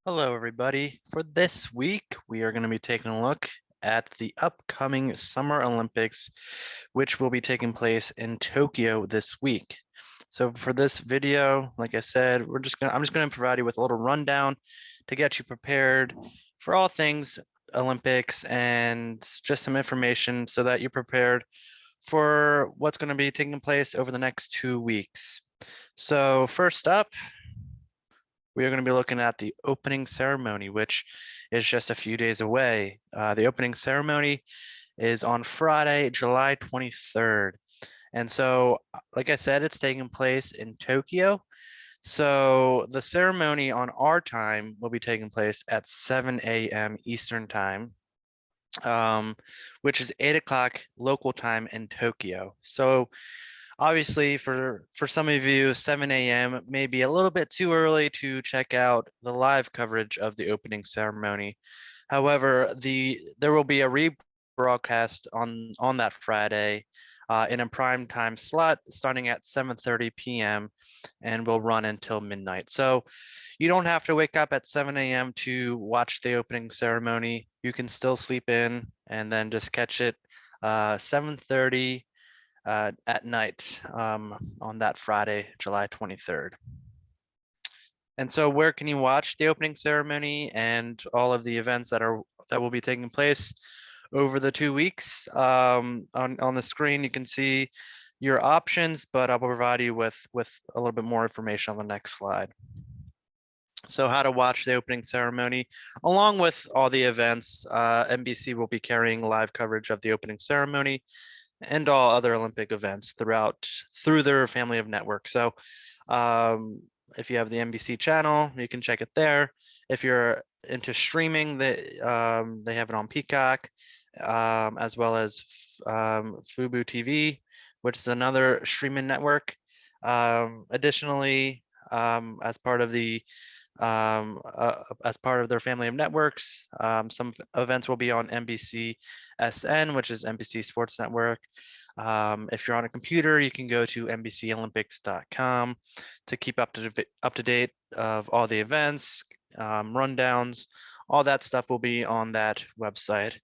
Hello, everybody. For this week, we are going to be taking a look at the upcoming Summer Olympics, which will be taking place in Tokyo this week. So for this video, like I said, I'm just going to provide you with a little rundown to get you prepared for all things Olympics and just some information so that you're prepared for what's going to be taking place over the next 2 weeks. So first up, we are going to be looking at the opening ceremony, which is just a few days away. The opening ceremony is on Friday, July 23rd. And so, like I said, it's taking place in Tokyo. So the ceremony on our time will be taking place at 7 a.m. Eastern time, which is 8 o'clock local time in Tokyo. So obviously, for some of you, 7 a.m. may be a little bit too early to check out the live coverage of the opening ceremony. However, there will be a rebroadcast on that Friday in a prime time slot starting at 7:30 p.m. and will run until midnight. So you don't have to wake up at 7 a.m. to watch the opening ceremony. You can still sleep in and then just catch it 7:30 at night on that Friday, July 23rd. And so where can you watch the opening ceremony and all of the events that will be taking place over the 2 weeks? On the screen, you can see your options, but I'll provide you with a little bit more information on the next slide. So how to watch the opening ceremony, along with all the events, NBC will be carrying live coverage of the opening ceremony and all other Olympic events through their family of networks. So if you have the NBC channel, you can check it there. If you're into streaming, they have it on Peacock, as well as Fubo TV, which is another streaming network. Additionally, as part of their family of networks. Some events will be on NBC SN, which is NBC Sports Network. If you're on a computer, you can go to NBCOlympics.com to keep up to date of all the events, rundowns. All that stuff will be on that website,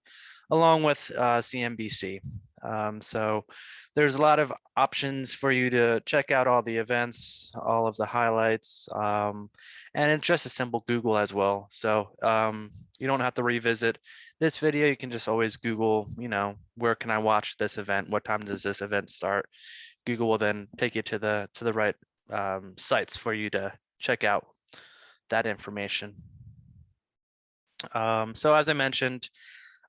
along with CNBC. So there's a lot of options for you to check out all the events, all of the highlights, and it's just a simple Google as well. So you don't have to revisit this video. You can just always Google, where can I watch this event? What time does this event start? Google will then take you to the right sites for you to check out that information. So as I mentioned,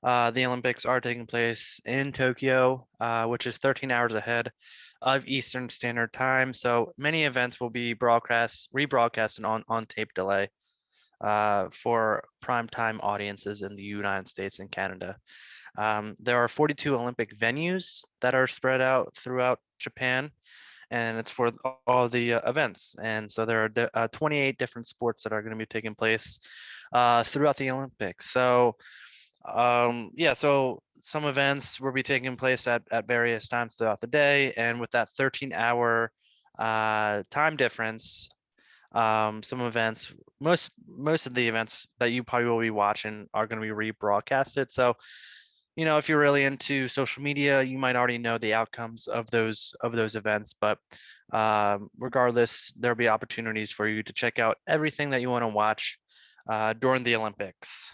the Olympics are taking place in Tokyo, which is 13 hours ahead of Eastern Standard Time. So many events will be rebroadcasted on tape delay for primetime audiences in the United States and Canada. There are 42 Olympic venues that are spread out throughout Japan, and it's for all the events. And so there are 28 different sports that are going to be taking place throughout the Olympics. So yeah, so some events will be taking place at various times throughout the day, and with that 13-hour time difference, some events, most of the events that you probably will be watching are going to be rebroadcasted. So if you're really into social media, you might already know the outcomes of those events, but regardless, there'll be opportunities for you to check out everything that you want to watch during the Olympics.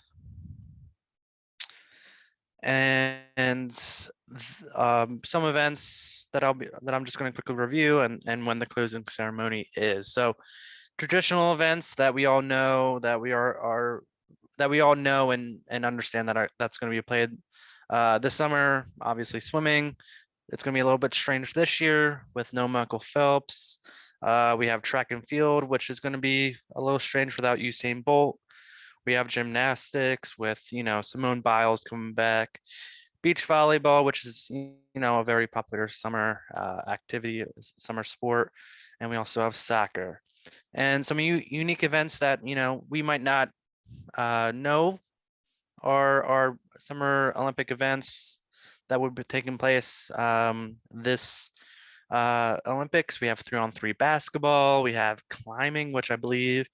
And some events that I'm just going to quickly review, and when the closing ceremony is. So traditional events that we all know, that we all know and understand that's going to be played this summer. Obviously, swimming. It's going to be a little bit strange this year with no Michael Phelps. We have track and field, which is going to be a little strange without Usain Bolt. We have gymnastics with, Simone Biles coming back. Beach volleyball, which is, a very popular summer activity, summer sport. And we also have soccer. And some unique events that, we might not know are summer Olympic events that would be taking place this Olympics. We have 3-on-3 basketball. We have climbing, which I believe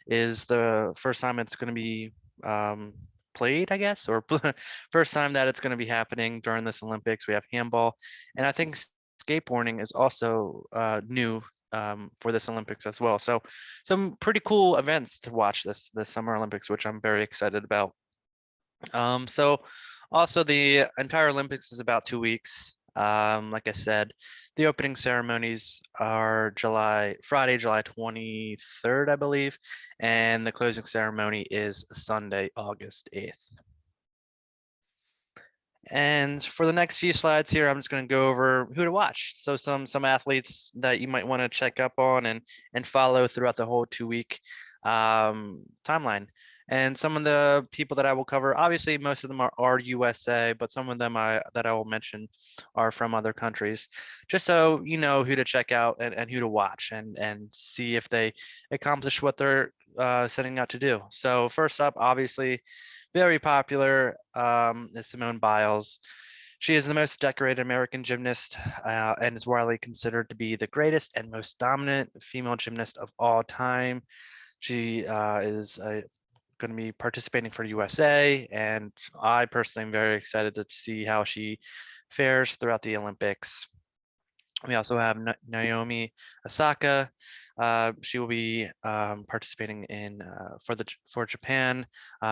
is the first time it's going to be played, I guess, or first time that it's going to be happening during this Olympics. We have handball, and I think skateboarding is also new for this Olympics as well. So some pretty cool events to watch this Summer Olympics, which I'm very excited about. So also the entire Olympics is about 2 weeks. Like I said, the opening ceremonies are Friday, July 23rd, I believe, and the closing ceremony is Sunday, August 8th. And for the next few slides here, I'm just going to go over who to watch. So some athletes that you might want to check up on and follow throughout the whole 2-week timeline. And some of the people that I will cover, obviously most of them are USA, but some of them that I will mention are from other countries, just so you know who to check out and who to watch and see if they accomplish what they're setting out to do. So first up, obviously, very popular is Simone Biles. She is the most decorated American gymnast and is widely considered to be the greatest and most dominant female gymnast of all time. She is going to be participating for USA, and I personally am very excited to see how she fares throughout the Olympics. We also have Naomi Osaka. She will be participating in for Japan.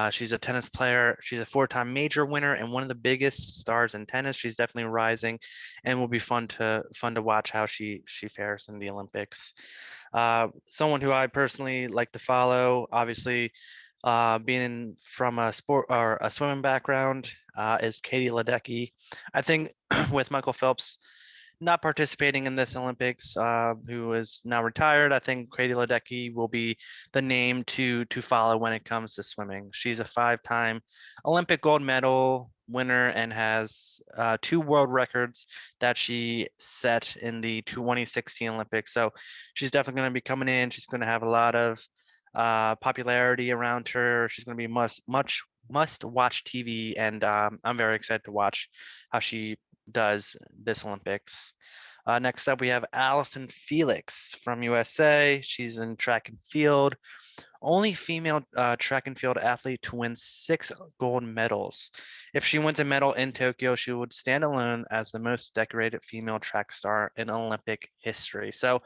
She's a tennis player. She's a 4-time major winner and one of the biggest stars in tennis. She's definitely rising, and will be fun to watch how she fares in the Olympics. Someone who I personally like to follow, obviously, being from a sport or a swimming background, is Katie Ledecky. I think with Michael Phelps not participating in this Olympics, who is now retired, I think Katie Ledecky will be the name to follow when it comes to swimming. She's a 5-time Olympic gold medal winner and has 2 world records that she set in the 2016 Olympics. So she's definitely going to be coming in. She's going to have a lot of popularity around her. She's going to be must watch TV, and I'm very excited to watch how she does this Olympics. Next up, we have Allison Felix from USA. She's in track and field. Only female track and field athlete to win 6 gold medals. If she wins a medal in Tokyo, she would stand alone as the most decorated female track star in Olympic history. So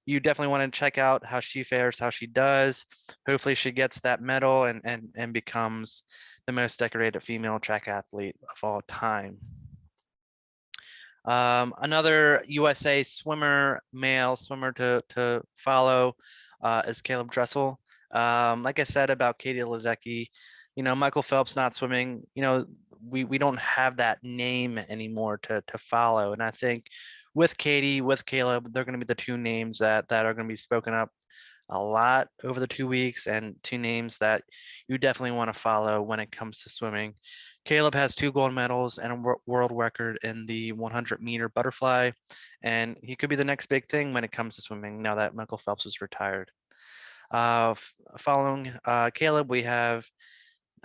you definitely want to check out how she fares, how she does. Hopefully she gets that medal and becomes the most decorated female track athlete of all time. Another USA male swimmer to follow is Caleb Dressel. Like I said about Katie Ledecky, Michael Phelps not swimming, we don't have that name anymore to follow. And I think with Katie, with Caleb, they're going to be the 2 names that are going to be spoken up a lot over the 2 weeks, and 2 names that you definitely want to follow when it comes to swimming. Caleb has 2 gold medals and a world record in the 100-meter butterfly, and he could be the next big thing when it comes to swimming now that Michael Phelps is retired. Following Caleb, we have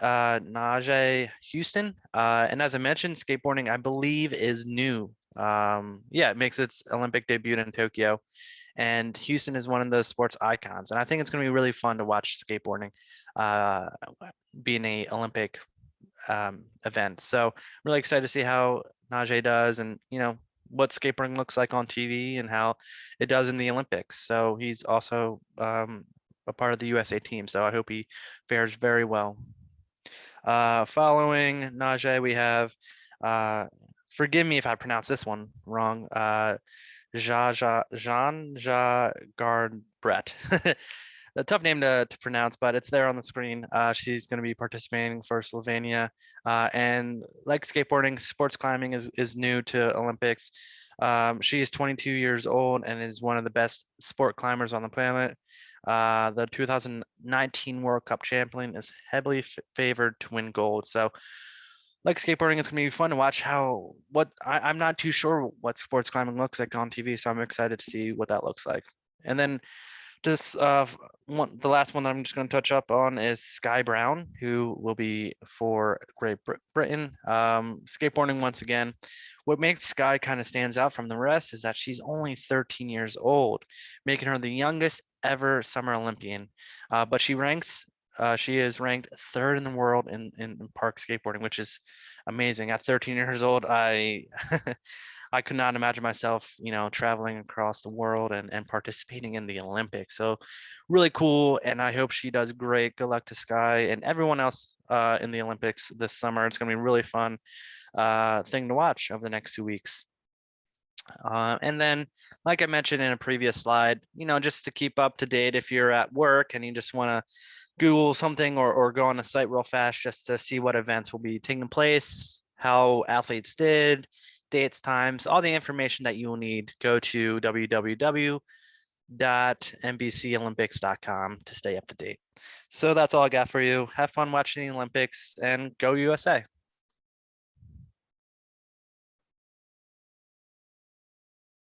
Nyjah Huston, and as I mentioned, skateboarding, I believe, is new. Yeah, it makes its Olympic debut in Tokyo, and Houston is one of the sports icons, and I think it's going to be really fun to watch skateboarding being a Olympic event. So I'm really excited to see how Nyjah does, and what skateboarding looks like on TV and how it does in the Olympics. So he's also a part of the USA team, so I hope he fares very well. Following Nyjah, we have, forgive me if I pronounce this one wrong, Jean Gard-Brett. A tough name to pronounce, but it's there on the screen. She's going to be participating for Slovenia. And like skateboarding, sports climbing is new to Olympics. She is 22 years old and is one of the best sport climbers on the planet. The 2019 World Cup champion is heavily favored to win gold. So like skateboarding, it's gonna be fun to watch I'm not too sure what sports climbing looks like on TV, so I'm excited to see what that looks like. And then Just the last one that I'm just going to touch up on is Sky Brown, who will be for Britain, skateboarding once again. What makes Sky kind of stands out from the rest is that she's only 13 years old, making her the youngest ever Summer Olympian. But she is ranked third in the world in park skateboarding, which is amazing. At 13 years old, I I could not imagine myself, traveling across the world and participating in the Olympics. So really cool. And I hope she does great. Good luck to Sky and everyone else in the Olympics this summer. It's going to be a really fun thing to watch over the next 2 weeks. And then, like I mentioned in a previous slide, just to keep up to date if you're at work and you just want to Google something or go on the site real fast just to see what events will be taking place, how athletes did, dates, times, all the information that you will need. Go to www.nbcolympics.com to stay up to date. So that's all I got for you. Have fun watching the Olympics and go USA.